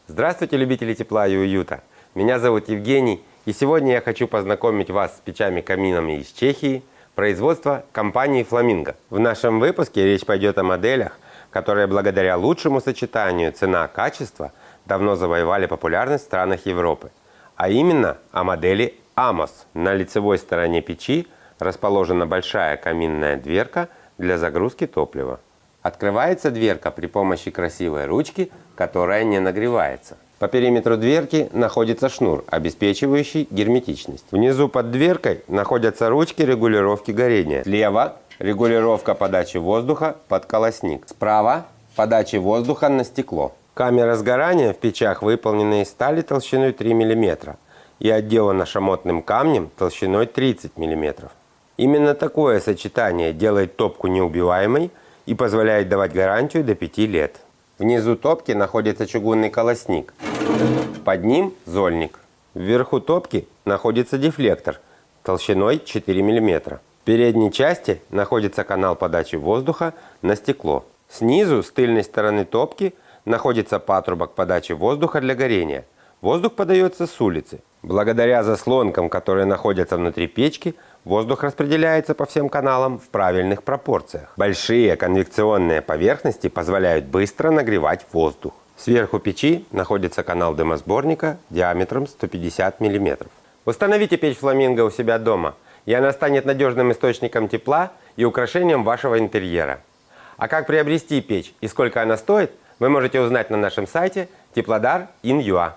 Здравствуйте, любители тепла и уюта! Меня зовут Евгений, и сегодня я хочу познакомить вас с печами-каминами из Чехии, производства компании «Фламинго». В нашем выпуске речь пойдет о моделях, которые благодаря лучшему сочетанию цена-качество давно завоевали популярность в странах Европы. А именно о модели AMOS. На лицевой стороне печи расположена большая каминная дверка для загрузки топлива. Открывается дверка при помощи красивой ручки, которая не нагревается. По периметру дверки находится шнур, обеспечивающий герметичность. Внизу под дверкой находятся ручки регулировки горения. Слева регулировка подачи воздуха под колосник. Справа подачи воздуха на стекло. Камера сгорания в печах выполнена из стали толщиной 3 мм и отделана шамотным камнем толщиной 30 мм. Именно такое сочетание делает топку неубиваемой и позволяет давать гарантию до 5 лет. Внизу топки находится чугунный колосник. Под ним зольник. Вверху топки находится дефлектор толщиной 4 мм. В передней части находится канал подачи воздуха на стекло. Снизу, с тыльной стороны топки, находится патрубок подачи воздуха для горения. Воздух подается с улицы. Благодаря заслонкам, которые находятся внутри печки, воздух распределяется по всем каналам в правильных пропорциях. Большие конвекционные поверхности позволяют быстро нагревать воздух. Сверху печи находится канал дымосборника диаметром 150 мм. Установите печь «Фламинго» у себя дома, и она станет надежным источником тепла и украшением вашего интерьера. А как приобрести печь и сколько она стоит, вы можете узнать на нашем сайте Теплодар.in.ua.